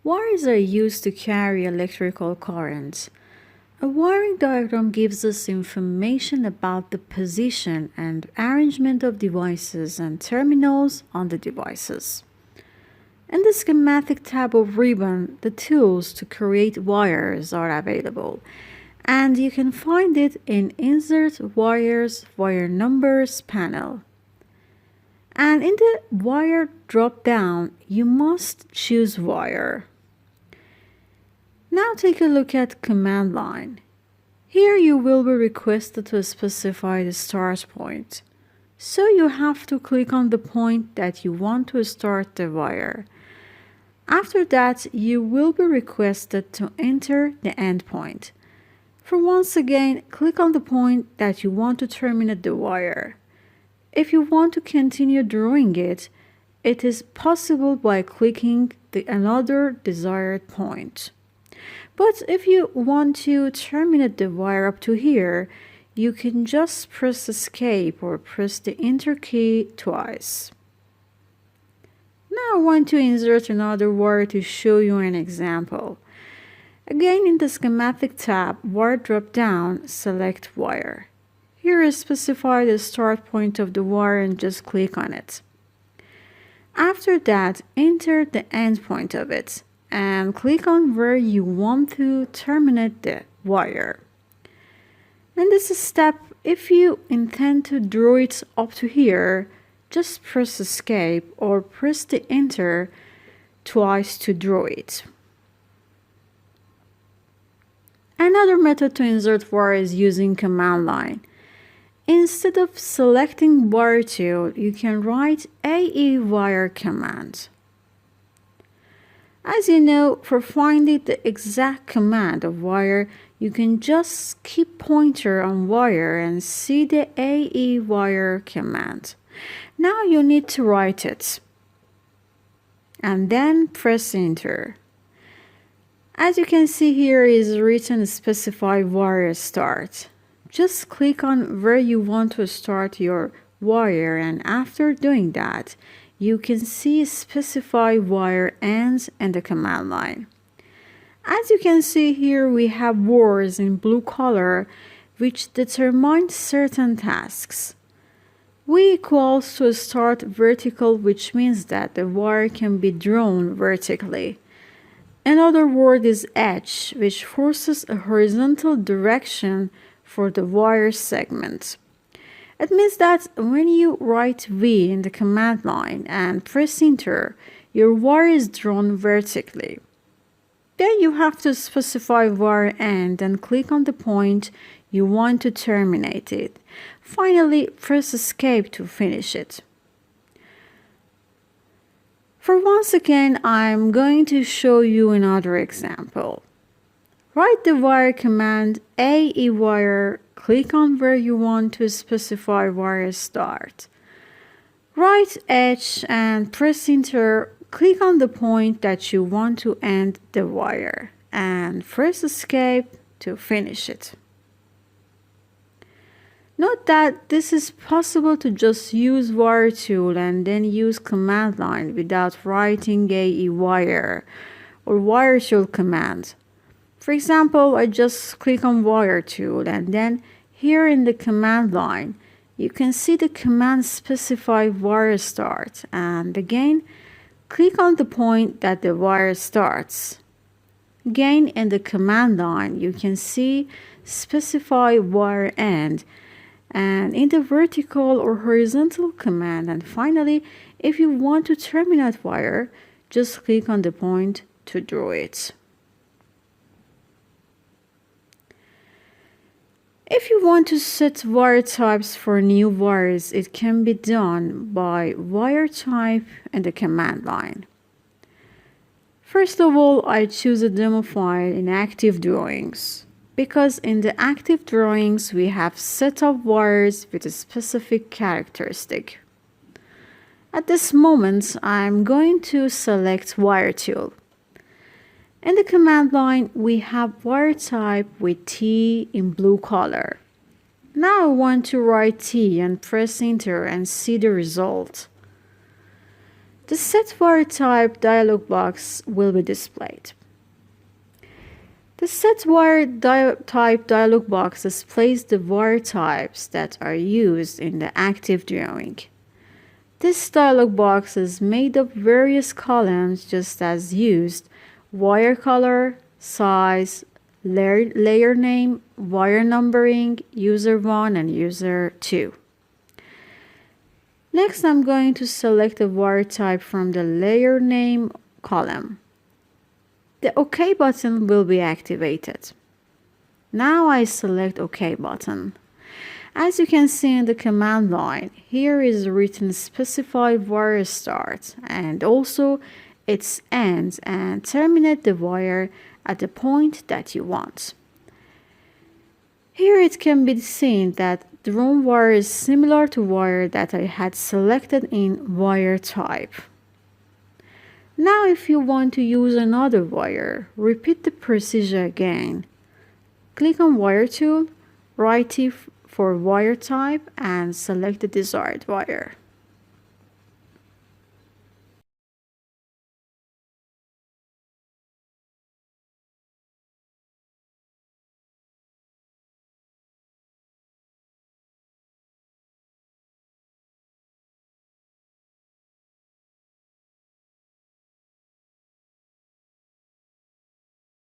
Wires are used to carry electrical currents. A wiring diagram gives us information about the position and arrangement of devices and terminals on the devices. In the schematic tab of Ribbon, the tools to create wires are available, and you can find it in Insert Wires, Wire Numbers panel. And in the Wire drop-down, you must choose Wire. Now take a look at Command Line. Here you will be requested to specify the start point. So you have to click on the point that you want to start the wire. After that, you will be requested to enter the end point. For once again, click on the point that you want to terminate the wire. If you want to continue drawing it, it is possible by clicking the another desired point. But if you want to terminate the wire up to here, you can just press Escape or press the Enter key twice. Now I want to insert another wire to show you an example. Again, in the Schematic tab, Wire drop-down, select Wire. Here specify the start point of the wire and just click on it. After that, enter the end point of it and click on where you want to terminate the wire. In this step, if you intend to draw it up to here, just press Escape or press the Enter twice to draw it. Another method to insert wire is using Command Line. Instead of selecting Wire tool, you can write AE Wire command. As you know, for finding the exact command of wire, you can just keep pointer on wire and see the AE wire command. Now you need to write it and then press Enter. As you can see here is written specify wire start. Just click on where you want to start your wire, and after doing that, you can see specify wire ends in the command line. As you can see here, we have words in blue color which determine certain tasks. V equals to start vertical, which means that the wire can be drawn vertically. Another word is H, which forces a horizontal direction for the wire segment. It means that when you write V in the command line and press Enter, your wire is drawn vertically. Then you have to specify wire end and click on the point you want to terminate it. Finally, press Escape to finish it. For once again, I'm going to show you another example. Write the wire command AE wire, click on where you want to specify wire start. Write H and press Enter, click on the point that you want to end the wire and press Escape to finish it. Note that this is possible to just use Wire tool and then use command line without writing AE wire or Wire tool command. For example, I just click on Wire tool and then here in the command line, you can see the command specify wire start, and again, click on the point that the wire starts. Again, in the command line, you can see specify wire end, and in the vertical or horizontal command. And finally, if you want to terminate wire, just click on the point to draw it. If you want to set wire types for new wires, it can be done by wire type and the command line. First of all, I choose a demo file in Active Drawings, because in the Active Drawings we have set of wires with a specific characteristic. At this moment, I'm going to select Wire tool. In the command line, we have wire type with T in blue color. Now I want to write T and press Enter and see the result. The Set Wire Type dialog box will be displayed. The Set Wire Type dialog box displays the wire types that are used in the active drawing. This dialog box is made of various columns just as used: wire color, size, layer name, wire numbering, user 1 and user 2. Next, I'm going to select a wire type from the layer name column. The OK button will be activated. Now I select OK button. As you can see in the command line, here is written specify wire start and also its ends and terminate the wire at the point that you want. Here it can be seen that drawn wire is similar to wire that I had selected in wire type. Now if you want to use another wire, repeat the procedure again. Click on Wire tool, right T for wire type and select the desired wire.